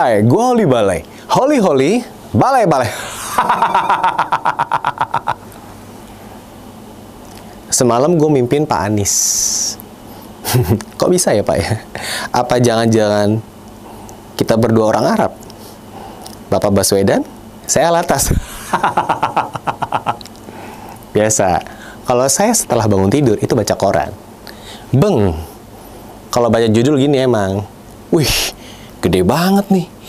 Hai, gue Holi Balai. Holi, balai. Semalam gue mimpin Pak Anies. Kok bisa ya Pak ya? Apa jangan-jangan kita berdua orang Arab? Bapak Baswedan, saya Alatas. Biasa. Kalau saya setelah bangun tidur itu baca koran. Kalau baca judul gini emang, wih, gede banget nih.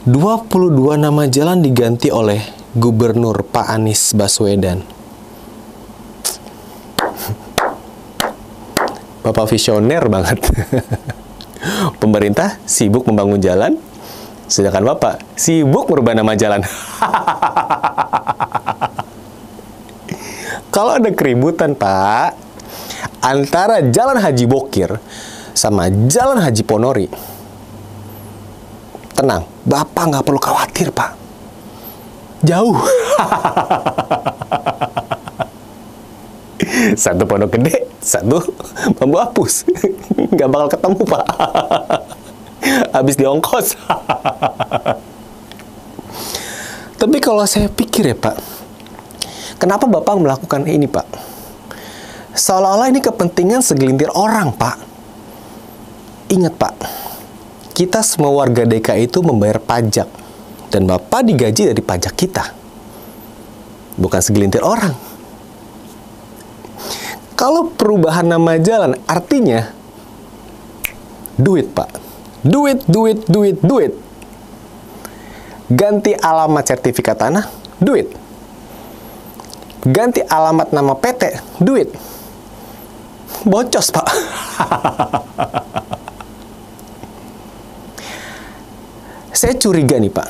22 nama jalan diganti oleh Gubernur Pak Anies Baswedan. Bapak visioner banget. Pemerintah sibuk membangun jalan, sedangkan Bapak sibuk merubah nama jalan. Kalau ada keributan, Pak, antara Jalan Haji Bokir sama Jalan Haji Ponori, tenang, Bapak nggak perlu khawatir, Pak. Jauh. Satu Pondok Gede, satu Bambu Apus. Nggak bakal ketemu, Pak. Habis diongkos. Tapi kalau saya pikir ya, Pak, kenapa Bapak melakukan ini, Pak? Seolah-olah ini kepentingan segelintir orang, Pak. Ingat, Pak, kita semua warga DKI itu membayar pajak. Dan Bapak digaji dari pajak kita. Bukan segelintir orang. Kalau perubahan nama jalan, artinya duit, Pak. Duit. Ganti alamat sertifikat tanah, duit. Ganti alamat nama PT, duit. Boncos, Pak. Saya curiga nih, Pak.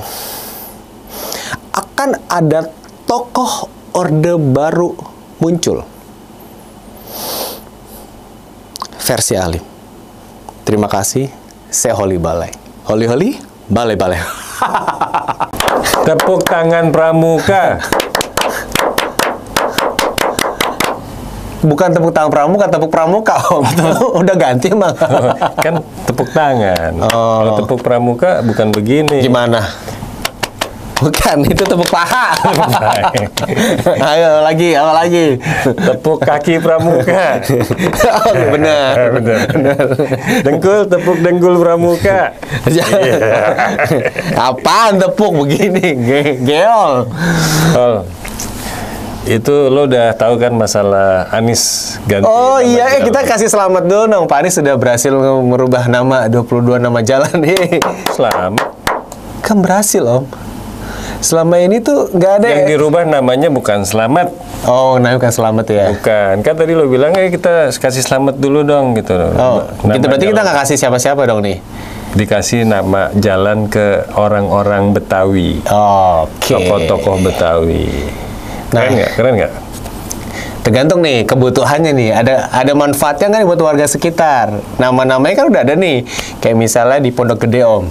Akan ada tokoh orde baru muncul. Versi Alim. Terima kasih. Saya Holi Balai. Holi, balai. Tepuk tangan Pramuka. Bukan tepuk tangan Pramuka, tepuk Pramuka, Om. Udah ganti emang. Kan tepuk tangan. Oh. Kalau tepuk Pramuka bukan begini. Gimana? Bukan, itu tepuk paha. Ayo lagi, apa lagi? Tepuk kaki Pramuka. Oh, benar. Tepuk dengkul Pramuka. Apaan tepuk begini? Geol. Oh. Itu lo udah tahu kan masalah Anies ganti Oh nama iya, jalan. kita kasih selamat dulu dong. Pak Anies sudah berhasil merubah nama 22 nama jalan nih. Selamat. Kan berhasil, Om. Selama ini tuh nggak ada Yang dirubah namanya bukan Selamat. Oh, namanya bukan Selamat ya? Bukan. Kan tadi lo bilang kita kasih selamat dulu dong gitu. Oh, gitu berarti kita nggak kasih siapa-siapa dong nih? Dikasih nama jalan ke orang-orang Betawi. Oke. Tokoh-tokoh Betawi. Nah. Keren nggak? Tergantung nih kebutuhannya nih. Ada manfaatnya nggak nih buat warga sekitar? Nama-namanya kan udah ada nih. Kayak misalnya di Pondok Gede, Om.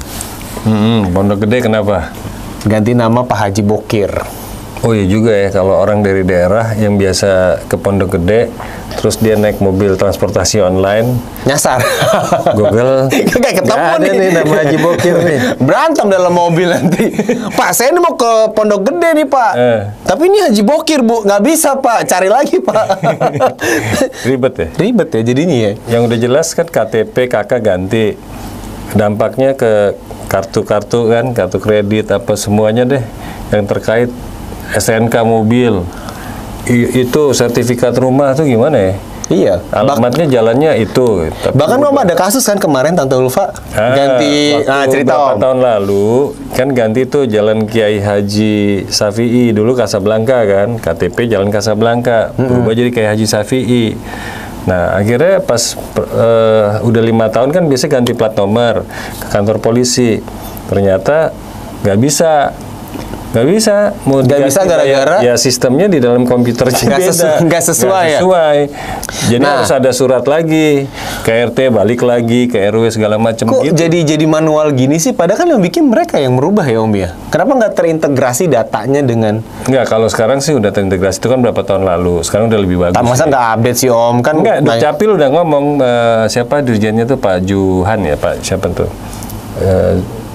Pondok Gede kenapa? Ganti nama Pak Haji Bokir. Oh iya juga ya, kalau orang dari daerah yang biasa ke Pondok Gede, terus dia naik mobil transportasi online, Nyasar. Google, Kayak ketemu nggak ada nih nama Haji Bokir nih. Berantem dalam mobil nanti. Pak, saya ini mau ke Pondok Gede nih, Pak. Tapi ini Haji Bokir, Bu. Nggak bisa, Pak. Cari lagi, Pak. Ribet ya? Ribet ya jadinya ya. Yang udah jelas kan KTP kakak ganti. Dampaknya ke kartu-kartu kan, kartu kredit apa semuanya deh yang terkait SNK mobil. Itu sertifikat rumah tuh gimana ya? Iya. Alamatnya jalannya itu. Bahkan Om ada kasus kan kemarin Tante Ulfa ganti cerita Om. Tahun lalu kan ganti tuh Jalan Kiai Haji Syafi'i, dulu Kasablanka kan, KTP Jalan Kasablanka, berubah jadi Kiai Haji Syafi'i. Nah akhirnya pas udah 5 tahun kan biasa ganti plat nomor ke kantor polisi, ternyata nggak bisa. Nggak bisa gara-gara ya sistemnya di dalam komputernya beda. Nggak sesuai ya? Jadi harus ada surat lagi ke RT, balik lagi ke RW segala macam gitu. Jadi manual gini sih, padahal kan yang bikin mereka yang merubah ya Om ya. Kenapa nggak terintegrasi datanya dengan? Nggak, kalau sekarang sih udah terintegrasi, itu kan berapa tahun lalu. Sekarang udah lebih bagus. Masa nggak update sih Om kan? Nggak, Dukcapil udah ngomong siapa dirjennya tuh Pak Juhan ya, Pak siapa tuh?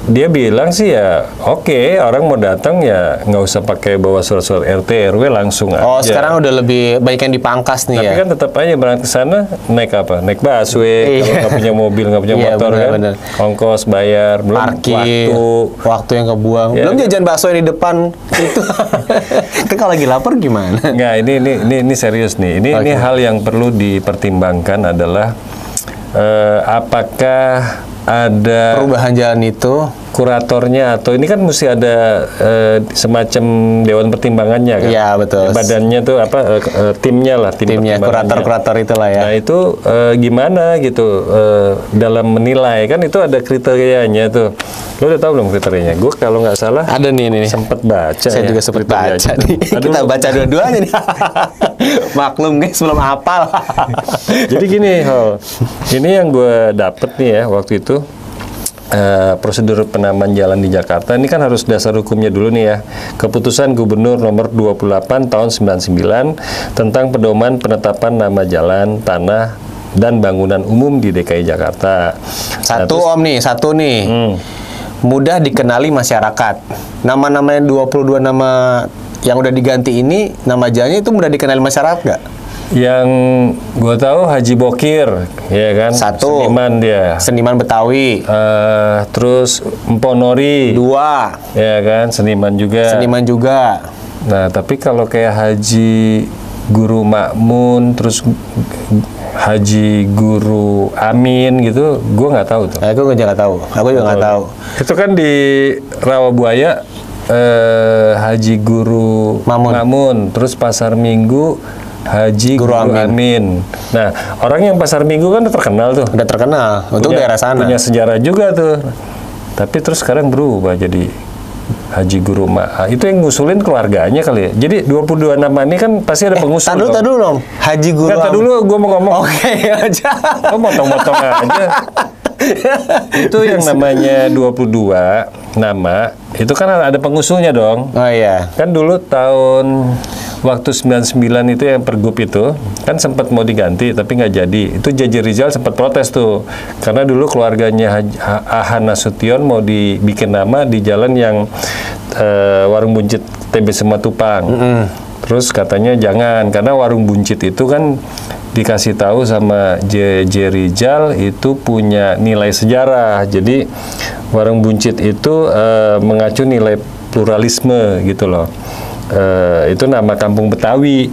dia bilang sih ya oke, orang mau datang ya nggak usah pakai bawa surat-surat RT RW, langsung Oh, aja. sekarang udah lebih banyak yang dipangkas nih Tapi ya. kan tetap aja berangkat ke sana naik apa? Naik busway, Iya. kalau nggak punya mobil, nggak punya Iya, motor kan. bener. Ongkos bayar, belum Parkir, waktu yang kebuang. Ya. Belum jajan bakso yang di depan itu. Kan kalau lagi lapar gimana? Nggak, ini serius nih. Ini hal yang perlu dipertimbangkan adalah apakah ada Perubahan jalan itu kuratornya, atau ini kan mesti ada semacam dewan pertimbangannya kan? Iya, betul. Badannya tuh apa? Timnya lah, tim timnya pertimbangannya. kurator itulah ya. Nah itu gimana gitu dalam menilai, kan itu ada kriterianya tuh. Lo udah tahu belum kriterianya? Gue kalau nggak salah Ada nih ini. sempat baca. Saya ya, juga sempat kriterianya. baca nih. Aduh, Kita baca dua-duanya nih. Maklum guys, belum hafal. Jadi gini, Hol. Ini yang gue dapet nih ya waktu itu. Prosedur penamaan jalan di Jakarta ini kan harus dasar hukumnya dulu nih ya. Keputusan Gubernur nomor 28 tahun 99 tentang pedoman penetapan nama jalan, tanah, dan bangunan umum di DKI Jakarta. Satu nih. Mudah dikenali masyarakat. Nama-namanya 22 nama yang udah diganti ini, nama jalannya itu mudah dikenali masyarakat nggak? Yang gue tahu Haji Bokir, ya kan? Satu. Seniman dia. Seniman Betawi. Terus Mponori, 2. ya kan? Seniman juga. Seniman juga. Nah, tapi kalau kayak Haji Guru Makmun, terus Haji Guru Amin gitu, gue nggak tahu tuh. Aku juga nggak tahu. Aku juga nggak tahu. Itu kan di Rawabuaya Haji Guru Mamun. terus Pasar Minggu Haji Guru Guru Amin. Nah, orang yang Pasar Minggu kan udah terkenal tuh. Udah terkenal untuk daerah sana. Punya sejarah juga tuh. Tapi terus sekarang berubah jadi Haji Guru itu yang ngusulin keluarganya kali ya. Jadi 22 nama ini kan pasti ada pengusul. Tadi dulu dong. Haji Guru. Nggak, dulu gue mau ngomong. Oke aja. Oh, motong-motong aja. Itu yang namanya 22 nama, itu kan ada pengusulnya dong. Oh iya. Kan dulu tahun waktu 99 itu yang pergub itu kan sempat mau diganti tapi nggak jadi. Itu Jaji Rizal sempat protes tuh karena dulu keluarganya Ahan Nasution mau dibikin nama di jalan yang Warung Buncit TB Simatupang. Terus katanya jangan, karena Warung Buncit itu kan dikasih tahu sama J.J. Rizal itu punya nilai sejarah. Jadi Warung Buncit itu mengacu nilai pluralisme gitu loh. Itu nama kampung Betawi.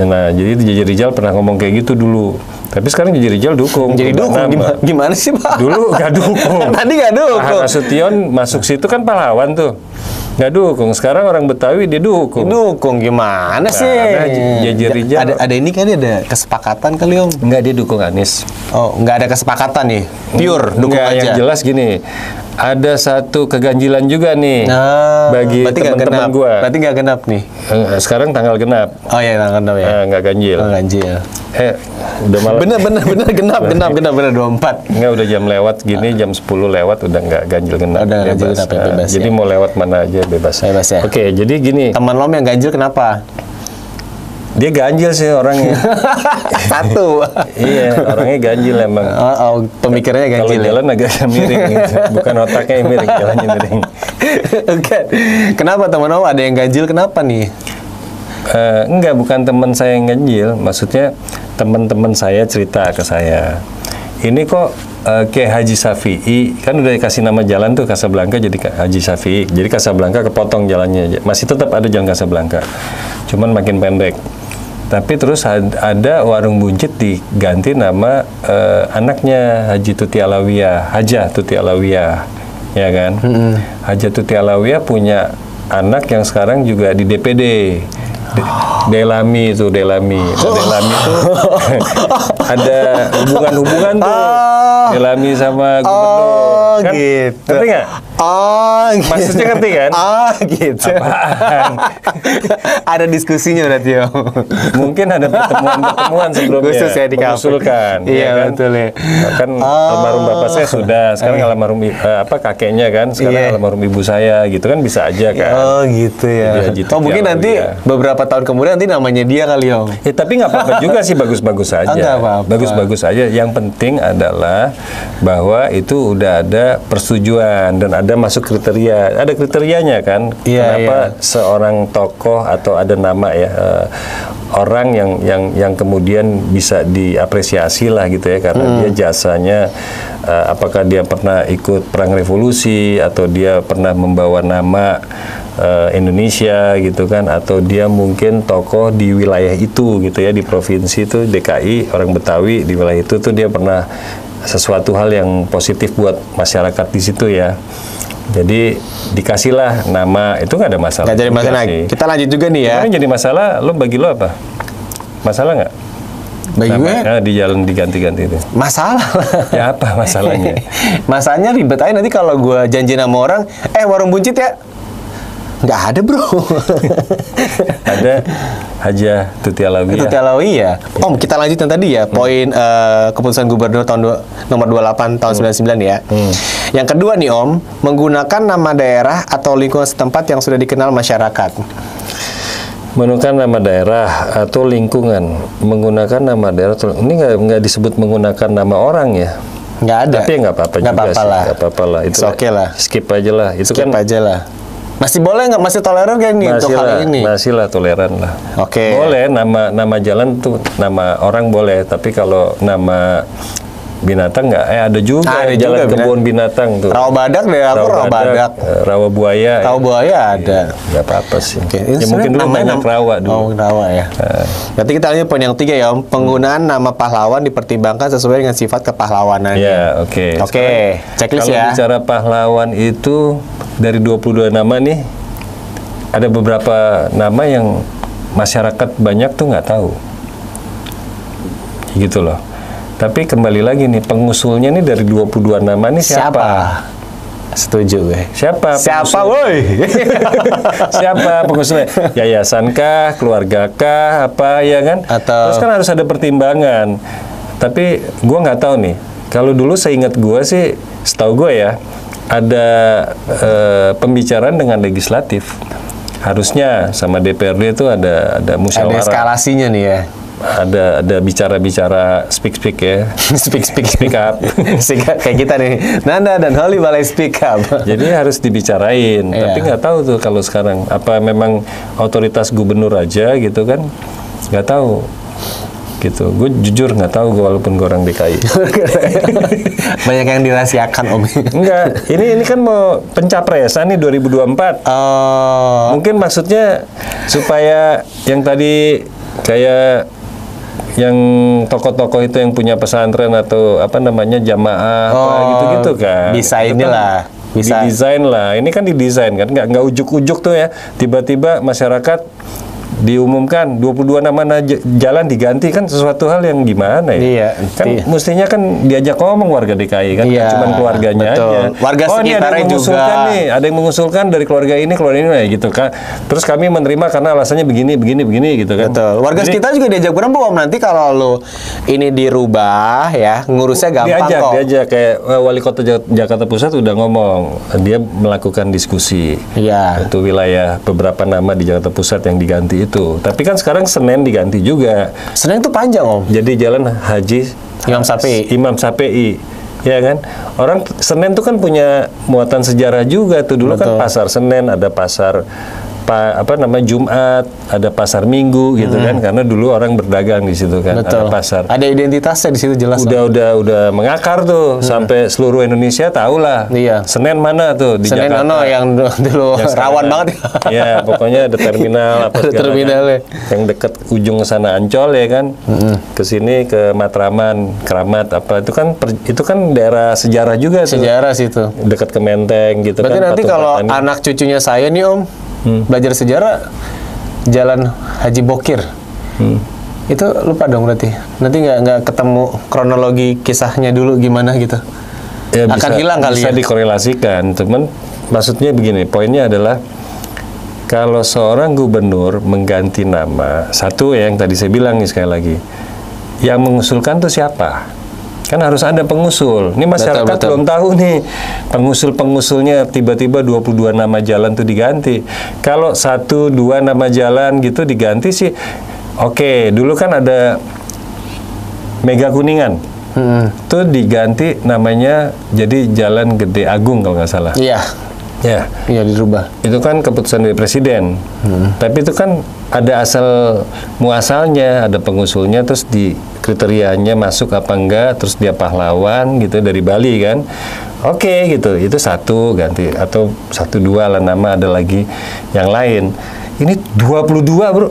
Nah, jadi J.J. Rizal pernah ngomong kayak gitu dulu. Tapi sekarang J.J. Rizal dukung. Jadi dukung gimana sih, Pak? Dulu nggak dukung. Tadi nggak dukung. Ahan Nasution masuk situ kan pahlawan tuh. Nggak dukung. Sekarang orang Betawi dia dukung. Dukung gimana sih? J.J. Rizal. Ada ini kali, ada kesepakatan kali Om. Nggak, dia dukung Anies. Oh, nggak ada kesepakatan nih. Pure dukung Nggak, aja. yang jelas gini. Ada satu keganjilan juga nih bagi berarti nggak teman-teman genap. gua. Berarti nggak genap nih. Sekarang tanggal genap. Oh iya, tanggal genap ya. Nggak ganjil. Oh, ganjil. Udah malam. Bener 24. Nggak, udah jam lewat gini, jam 10 lewat udah nggak ganjil genap. Udah ganjil bebas. genap, bebas, Jadi ya. mau lewat mana aja bebas. Bebas ya. Oke, jadi gini. Teman Om yang ganjil kenapa? Dia ganjil sih orangnya. Satu. Iya, orangnya ganjil emang. Pemikirannya Kalau ganjil. jalan agak miring gitu. Bukan otaknya yang miring, jalannya miring. Oke. Kenapa teman Om ada yang ganjil? Kenapa nih? Enggak, bukan teman saya yang ganjil. Maksudnya teman-teman saya cerita ke saya. Ini kok kayak Haji Safi'i, kan udah dikasih nama jalan tuh Kasablanka jadi Haji Safi'i. Jadi Kasablanka kepotong jalannya. Masih tetap ada jalan Kasablanka. Cuman makin pendek. Tapi terus ada Warung Buncit diganti nama anaknya Haji Tuti Alawiyah, Hajah Tuti Alawiyah, ya kan? Hajah Tuti Alawiyah punya anak yang sekarang juga di DPD. Delami itu, Delami. Nah, Delami itu ada hubungan-hubungan tuh. Delami sama gubernur. Oh, Kan, gitu. ngerti nggak? Oh, gitu. Maksudnya ngerti kan? Oh, gitu. Apaan? Ada diskusinya berarti, Om. Mungkin ada pertemuan sebelumnya. Khusus ya di kafe. mengusulkan. Iya, ya kan? betul ya. Nah, kan almarhum bapak saya sudah, sekarang almarhum kakeknya kan, sekarang almarhum ibu saya gitu kan bisa aja kan. Oh, gitu ya. Oh, mungkin nanti beberapa tahun kemudian nanti namanya dia kali, Om. Ya, tapi nggak apa-apa juga sih, bagus-bagus aja. Nggak apa-apa. Bagus-bagus aja. Yang penting adalah bahwa itu udah ada persetujuan dan ada masuk kriteria. Ada kriterianya kan? Iya, Kenapa seorang tokoh atau ada nama ya orang yang kemudian bisa diapresiasi lah gitu ya karena dia jasanya, apakah dia pernah ikut perang revolusi atau dia pernah membawa nama Indonesia gitu kan, atau dia mungkin tokoh di wilayah itu gitu ya, di provinsi itu DKI, orang Betawi di wilayah itu tuh dia pernah sesuatu hal yang positif buat masyarakat di situ ya. Jadi dikasihlah nama, itu nggak ada masalah. Nggak jadi masalah. Kita lanjut juga nih ya. Yang jadi masalah, bagi lo apa? Masalah nggak? Bagi gue di jalan diganti-ganti itu. masalah. Ya apa masalahnya? Masalahnya ribet aja nanti kalau gue janji sama orang, warung buncit ya. Nggak ada, bro. Ada Hajah Tuti Alawiyah. Tuti Alawiyah. Om, kita lanjut yang tadi ya, poin keputusan gubernur nomor 28 tahun 99 ya. Yang kedua nih, Om, menggunakan nama daerah atau lingkungan setempat yang sudah dikenal masyarakat. Menggunakan nama daerah atau lingkungan. Menggunakan nama daerah, ini nggak disebut menggunakan nama orang ya. Nggak ada. Tapi nggak apa-apa juga sih. Nggak apa-apa lah. Itu oke lah. Skip aja lah. Itu skip kan aja lah. Masih boleh nggak? Masih toleran kan nih untuk hal ini? Masih lah, toleran lah. Oke. Boleh, nama jalan tuh, nama orang boleh. Tapi kalau nama binatang nggak, ada juga ada jalan juga kebun binatang tuh. Rawa badak deh, aku rawa badak. Rawa buaya. Rawa buaya ada. Nggak apa-apa sih. Oke. Ya mungkin dulu banyak rawa dulu. Oh, rawa ya. Berarti kita lanjut poin yang 3 ya, Om. Penggunaan nama pahlawan dipertimbangkan sesuai dengan sifat kepahlawanannya. Ya, oke. Oke, checklist ya. Kalau bicara pahlawan itu dari 22 nama nih, ada beberapa nama yang masyarakat banyak tuh nggak tahu. Gitu loh. Tapi kembali lagi nih, pengusulnya nih dari 22 nama nih siapa? Setuju gue. Siapa woi? Siapa pengusulnya? Yayasan kah, keluarga kah, apa ya kan? Terus kan harus ada pertimbangan. Tapi gue nggak tahu nih. Kalau dulu saya ingat gue sih, setahu gue ya, ada pembicaraan dengan legislatif. Harusnya sama DPRD itu ada musyawarah. Ada eskalasinya nih ya. Ada bicara speak ya. speak up. Kayak kita nih, Nanda dan Holly Balai speak up. Jadi harus dibicarain. Tapi nggak tahu tuh kalau sekarang apa memang otoritas gubernur aja gitu kan? Nggak tahu. Gitu. Gue jujur nggak tahu, walaupun gue orang DKI. Banyak yang dirahasiakan, Om. Enggak, ini kan mau pencapresan nih 2024. Mungkin maksudnya supaya yang tadi kayak yang tokoh-tokoh itu yang punya pesantren atau apa namanya jamaah apa gitu-gitu kan. Bisa inilah. Bisa didesain lah. Ini kan didesain kan, nggak ujuk-ujuk tuh ya. Tiba-tiba masyarakat diumumkan 22 nama jalan diganti, kan sesuatu hal yang gimana ya? Iya. Kan mestinya kan diajak ngomong warga DKI kan, cuma keluarganya betul. aja. Warga sekitarnya juga. Ada yang mengusulkan dari keluarga ini gitu kan. Terus kami menerima karena alasannya begini gitu kan. Betul. Warga sekitar juga diajak berembuk, Om. Nanti kalau lo ini dirubah ya, ngurusnya gampang kok. Diajak kayak Wali Kota Jakarta Pusat udah ngomong, dia melakukan diskusi. Iya. Untuk wilayah beberapa nama di Jakarta Pusat yang diganti itu. Tapi kan sekarang Senen diganti juga. Senen itu panjang, Om. Jadi Jalan Haji Imam Sapi'i. Ya kan? Orang Senen tuh kan punya muatan sejarah juga tuh. Dulu kan pasar Senen, ada pasar Jumat, ada pasar Minggu gitu kan, karena dulu orang berdagang di situ kan. Betul. Ada pasar. Ada identitasnya di situ jelas. Udah mengakar tuh sampai seluruh Indonesia tahu lah. Iya. Senen mana tuh di Senen Jakarta. yang dulu rawan banget. Ya, pokoknya ada terminal apa terminalnya. Yang dekat ujung ke sana Ancol ya kan. Ke sini ke Matraman, Keramat apa itu kan daerah sejarah juga tuh. Sejarah situ. Dekat ke Menteng gitu. Berarti kan. Nanti kalau anak cucunya saya nih, Om, belajar sejarah Jalan Haji Bokir. Itu lupa dong berarti. Nanti nggak ketemu kronologi kisahnya dulu gimana gitu. Ya, akan hilang kali bisa ya. Dikorelasikan, cuman maksudnya begini, poinnya adalah kalau seorang gubernur mengganti nama, satu yang tadi saya bilang nih sekali lagi, yang mengusulkan tuh siapa? Kan harus ada pengusul. Ini masyarakat Betul. belum tahu nih pengusul-pengusulnya, tiba-tiba 22 nama jalan tuh diganti. Kalau 1-2 nama jalan gitu diganti sih, oke. Dulu kan ada Mega Kuningan. Tuh diganti namanya jadi Jalan Gede Agung kalau nggak salah. Iya. Ya. Iya, dirubah. Itu kan keputusan dari presiden. Tapi itu kan ada asal muasalnya, ada pengusulnya, terus di kriterianya masuk apa enggak, terus dia pahlawan gitu dari Bali kan. Oke gitu, itu satu ganti, atau 1-2 lah nama, ada lagi yang lain. Ini 22 bro.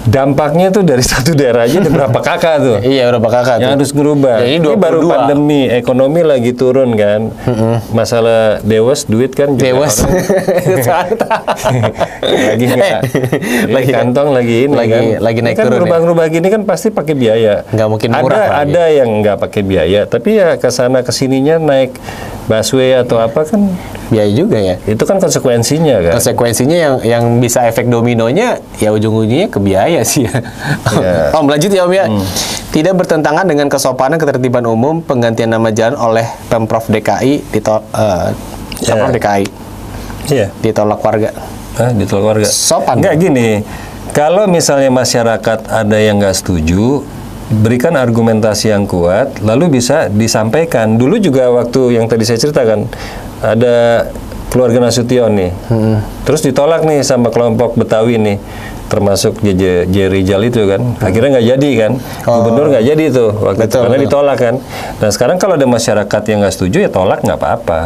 Dampaknya tuh dari satu daerah aja ada berapa kakak tuh? Iya, berapa kakak Yang tuh? harus ngerubah. Ya, ini Ini baru 22. pandemi, ekonomi lagi turun kan. Masalah dewas duit kan juga Dewas. orang lagi nggak, lagi- kantong lagi ini kan. lagi naik Kan turun ya? berubah-ubah gini kan pasti pakai biaya. Nggak mungkin murah lagi. Ada yang nggak pakai biaya, tapi ya kesana kesininya naik busway atau apa kan, Biaya juga ya. itu kan konsekuensinya kan. Konsekuensinya yang bisa efek dominonya ya ujung-ujungnya ke biaya sih ya. Iya. Om, lanjut ya Om ya. Tidak bertentangan dengan kesopanan ketertiban umum penggantian nama jalan oleh Pemprov DKI Pemprov DKI Iya. ditolak warga. Hah, ditolak warga. Sopan. Nggak gini, kalau misalnya masyarakat ada yang nggak setuju, berikan argumentasi yang kuat, lalu bisa disampaikan. Dulu juga waktu yang tadi saya ceritakan, ada keluarga Nasution nih, terus ditolak nih sama kelompok Betawi nih, termasuk J. Rizal itu kan, akhirnya nggak jadi kan, gubernur nggak jadi tuh waktu itu, Betul, karena betul. ditolak kan. Nah sekarang kalau ada masyarakat yang nggak setuju ya tolak, nggak apa-apa.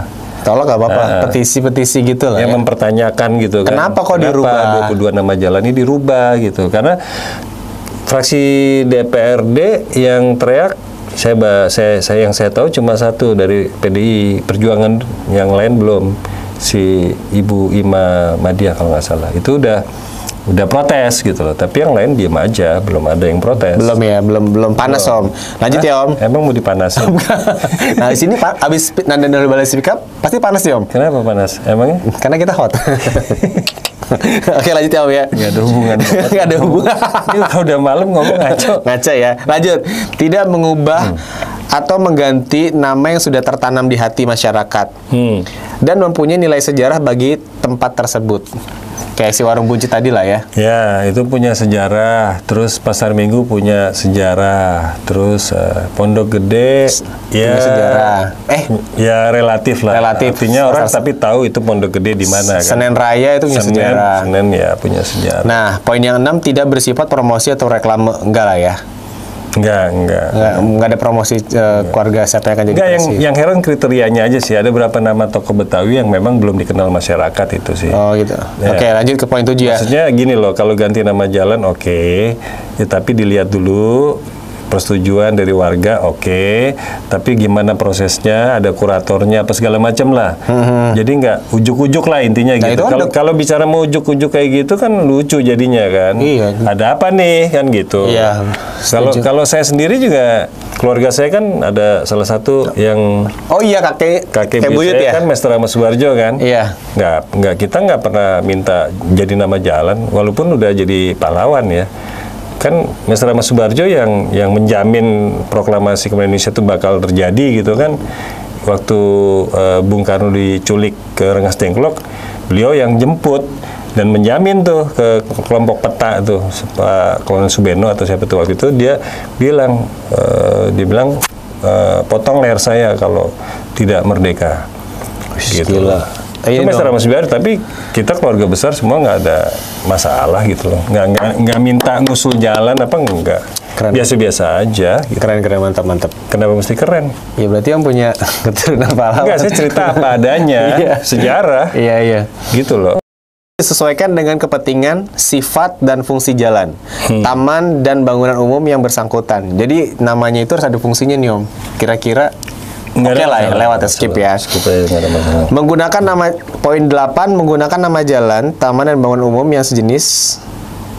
Tolak nggak apa-apa, petisi-petisi gitu lah Yang ya. mempertanyakan gitu kan. Kenapa kok dirubah? 22 nama jalan ini dirubah gitu. Karena fraksi DPRD yang teriak, saya yang saya tahu cuma satu dari PDI Perjuangan, yang lain belum. Si Ibu Ima Madiah kalau nggak salah. Itu udah protes gitu loh. Tapi yang lain diem aja, belum ada yang protes. Belum ya, belum panas Om. Lanjut ya Om. Emang mau dipanasin? Nah di sini Pak, abis Nanda Nurul Balai Speak Up pasti panas ya Om. Kenapa panas? Emangnya? Karena kita hot. Oke lanjut ya Om ya. Nggak ada hubungan. Nggak ada hubungan. Ini kalau udah malam ngomong ngaco. Ngaca ya. Lanjut. Tidak mengubah atau mengganti nama yang sudah tertanam di hati masyarakat dan mempunyai nilai sejarah bagi tempat tersebut. Kayak si warung buncit tadi lah ya. Ya, itu punya sejarah. Terus Pasar Minggu punya sejarah. Terus Pondok Gede Punya sejarah. ya relatif lah. Relatif. Artinya orang tapi tahu itu Pondok Gede di mana kan. Senen Raya itu punya sejarah. Senen ya punya sejarah. Nah, poin yang 6 tidak bersifat promosi atau reklame. Enggak lah ya. Enggak. Enggak ada promosi keluarga siapa yang akan jadi Enggak, presiden. yang heran kriterianya aja sih. Ada berapa nama tokoh Betawi yang memang belum dikenal masyarakat itu sih. Oh gitu. Ya. Oke, lanjut ke poin 7 ya. Maksudnya gini loh, kalau ganti nama jalan oke, ya, tapi dilihat dulu persetujuan dari warga oke, tapi gimana prosesnya, ada kuratornya apa segala macam lah. Jadi nggak ujuk-ujuk lah intinya Nah, gitu. itu ada- Kalau bicara mau ujuk-ujuk kayak gitu kan lucu jadinya kan. Iya. Ada apa nih kan gitu. Iya, setuju. Kalau saya sendiri juga, keluarga saya kan ada salah satu yang Oh iya kakek kakek buyut saya ya. kan Master Ahmad Subarjo kan. Iya. Kita nggak pernah minta jadi nama jalan, walaupun udah jadi pahlawan ya. Kan Master Ahmad Subarjo yang menjamin proklamasi kemerdekaan Indonesia itu bakal terjadi gitu kan. Waktu Bung Karno diculik ke Rengas Dengklok, beliau yang jemput dan menjamin tuh ke kelompok peta tuh, Pak Kolonel Subeno atau siapa tuh waktu itu, dia bilang potong leher saya kalau tidak merdeka. Gitu. Gila. Itu Iya Master dong. Ahmad Subarjo, tapi kita keluarga besar semua nggak ada masalah gitu loh. Nggak minta ngusul jalan apa enggak. Keren. Biasa-biasa aja. Gitu. Keren mantap. Kenapa mesti keren? Ya berarti yang punya keturunan pahlawan. Enggak, saya cerita apa adanya, Iya. sejarah, Iya. gitu loh. Disesuaikan dengan kepentingan, sifat, dan fungsi jalan, taman, dan bangunan umum yang bersangkutan. Jadi namanya itu harus ada fungsinya nih Om. Kira-kira Nggak oke ada lah ya, masalah, lewat ya, skip ya. Skip aja, nggak ada masalah. Menggunakan nama, poin 8, menggunakan nama jalan, taman, dan bangunan umum yang sejenis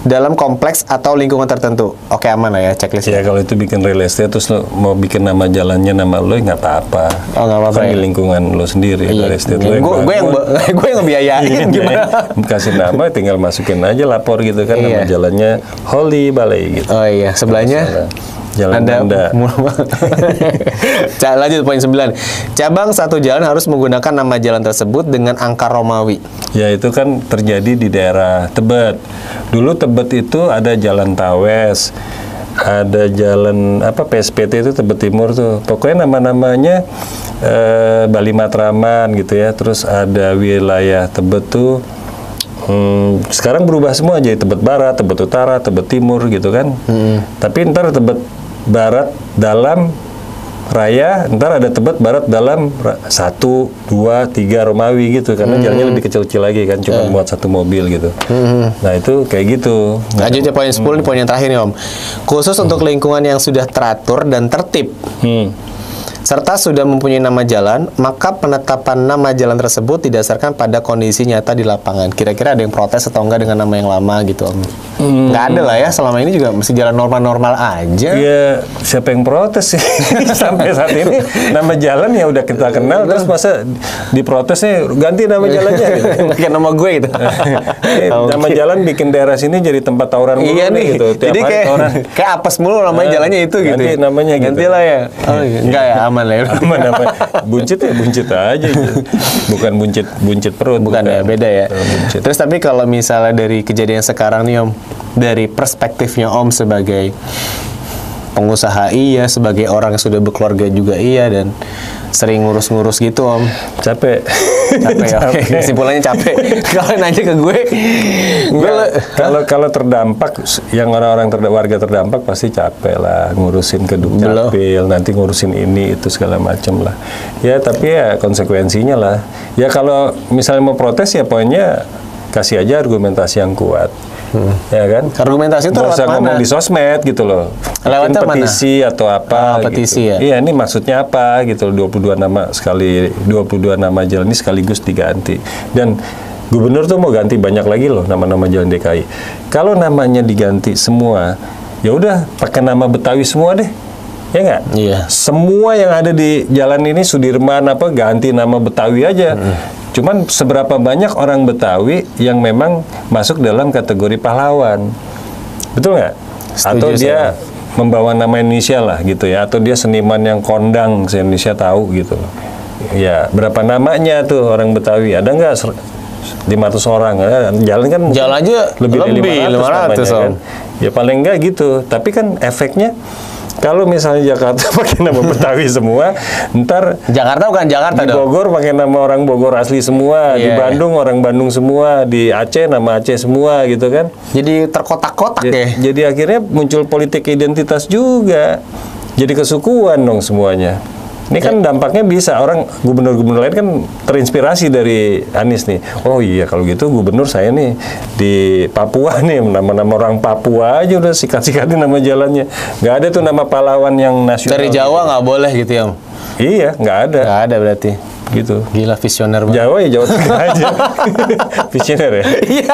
dalam kompleks atau lingkungan tertentu. Oke, aman lah ya checklistnya. Ya kalau itu bikin real estate terus lo mau bikin nama jalannya nama lo nggak apa-apa. Oh, nggak apa-apa Kan ya? di lingkungan lo sendiri real estate lo yang Gue yang ngebiayain gimana? Kasih nama tinggal masukin aja lapor gitu kan nama jalannya Holy Balai gitu. Oh iya, sebelahnya Jalan Anda. Lanjut poin 9. Cabang satu jalan harus menggunakan nama jalan tersebut dengan angka Romawi. Ya itu kan terjadi di daerah Tebet. Dulu Tebet itu ada Jalan Tawes, ada jalan PSPT itu Tebet Timur tuh. Pokoknya nama-namanya Bali Matraman gitu ya. Terus ada wilayah Tebet tuh sekarang berubah semua jadi Tebet Barat, Tebet Utara, Tebet Timur gitu kan. Tapi ntar Tebet Barat dalam raya, ntar ada Tebet Barat dalam 1, 2, 3 Romawi gitu karena jalannya lebih kecil-kecil lagi kan, cuma muat satu mobil gitu. Nah itu kayak gitu. Lanjut ya poin 10, ini poin yang terakhir nih Om. Khusus untuk lingkungan yang sudah teratur dan tertib, serta sudah mempunyai nama jalan, maka penetapan nama jalan tersebut didasarkan pada kondisi nyata di lapangan. Kira-kira ada yang protes atau enggak dengan nama yang lama gitu Om? Nggak ada lah ya, selama ini juga mesti jalan normal-normal aja. Iya, siapa yang protes sih? Sampai saat ini nama jalan ya udah kita kenal, terus masa diprotesnya ganti nama jalannya gitu. Pakai nama gue gitu. Nama jalan bikin daerah sini jadi tempat tawuran mulu Iya nih, gitu. Tiap jadi hari tawuran. kayak apes mulu namanya jalannya itu gitu. Ganti namanya gitu. Gantilah ya. Oh, iya. Enggak ya, aman lah ya. Aman apa? Buncit ya buncit aja gitu. Bukan buncit perut. Bukan ya, beda ya. Buncit. Terus tapi kalau misalnya dari kejadian sekarang nih Om, dari perspektifnya Om sebagai pengusaha iya, sebagai orang yang sudah berkeluarga juga iya, dan sering ngurus-ngurus gitu Om. Capek. Capek ya. Oke, kesimpulannya capek. Kalau nanya ke gue kalau terdampak, yang orang-orang warga terdampak pasti capek lah, ngurusin ke Dukcapil, nanti ngurusin ini itu segala macam lah. Ya tapi ya konsekuensinya lah. Ya kalau misalnya mau protes ya poinnya kasih aja argumentasi yang kuat. Ya kan? Argumentasi itu nggak lewat usah mana? ngomong di sosmed gitu loh. Lewatnya bikin petisi atau apa petisi gitu. ya? Iya, ini maksudnya apa gitu. 22 nama sekali, 22 nama jalan ini sekaligus diganti. Dan gubernur tuh mau ganti banyak lagi loh nama-nama jalan DKI. Kalau namanya diganti semua, ya udah pakai nama Betawi semua deh. Ya nggak? Iya. Semua yang ada di jalan ini Sudirman apa ganti nama Betawi aja. Cuman seberapa banyak orang Betawi yang memang masuk dalam kategori pahlawan, betul nggak? Atau dia membawa nama Indonesia lah gitu ya, atau dia seniman yang kondang se-Indonesia tahu gitu. Ya berapa namanya tuh orang Betawi? Ada nggak 500 orang? Jalan kan jalan aja lebih dari 500 namanya, Om. kan? Ya paling nggak gitu. Tapi kan efeknya kalau misalnya Jakarta pakai nama Betawi semua, ntar Jakarta bukan Jakarta di dong. Bogor pakai nama orang Bogor asli semua, di Bandung orang Bandung semua, di Aceh nama Aceh semua gitu kan. Jadi terkotak-kotak ya. Jadi akhirnya muncul politik identitas juga. Jadi kesukuan dong semuanya. Ini kan dampaknya bisa, orang gubernur-gubernur lain kan terinspirasi dari Anies nih. Oh iya kalau gitu gubernur saya nih di Papua nih, nama-nama orang Papua aja udah sikat-sikatin nama jalannya. Nggak ada tuh nama pahlawan yang nasional. Dari Jawa nggak boleh gitu ya Om? Iya, nggak ada. Nggak ada berarti. Gitu. Gila, visioner banget. Jawa ya Jawa Tengah aja. Visioner ya? Iya.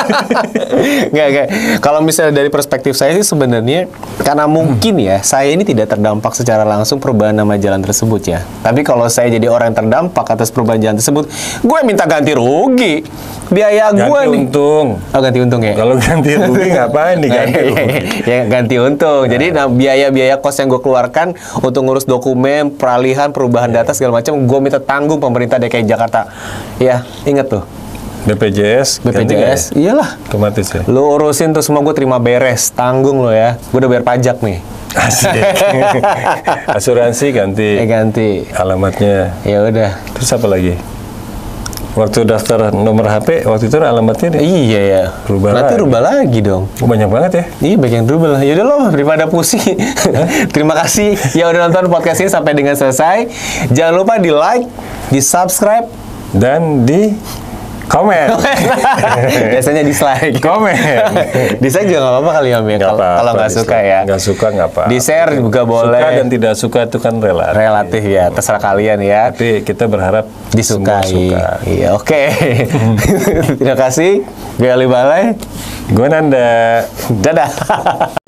Nggak. Kalau misalnya dari perspektif saya sih sebenarnya, karena mungkin ya, saya ini tidak terdampak secara langsung perubahan nama jalan tersebut ya. Tapi kalau saya jadi orang yang terdampak atas perubahan jalan tersebut, gue minta ganti rugi. Biaya gue ganti nih. untung. Oh, ganti untung ya? Kalau ganti rugi ngapain diganti rugi? Ya ganti untung. Jadi biaya-biaya kos yang gue keluarkan untuk ngurus dokumen, peralihan, perubahan data segala macam, gue minta tanggung pemerintah DKI Jakarta. Ya, inget tuh. BPJS, Iyalah. otomatis ya. Lu urusin tuh semua, gue terima beres, tanggung lo ya. Gue udah bayar pajak nih. Asik. Asuransi ganti. Ganti. Alamatnya. Ya udah. Terus apa lagi? Waktu daftar nomor HP, waktu itu alamatnya deh. Iya ya. Berarti rubah lagi dong. Banyak banget ya. Iya, bagian rubah lah. Yaudah loh, daripada pusing. Terima kasih ya udah nonton podcast ini sampai dengan selesai. Jangan lupa di like, di subscribe, Dan di Komen. Biasanya dislike. Komen. Dislike juga nggak apa-apa kali ya, Mi. Kalau nggak suka ya. Nggak suka nggak apa. Di-share juga boleh. Suka dan tidak suka itu kan relatif. Relatif ya, terserah kalian ya. Tapi kita berharap Disukai. semua suka. Iya, oke. Terima kasih. Gue Ali Balai. Gue Nanda. Dadah.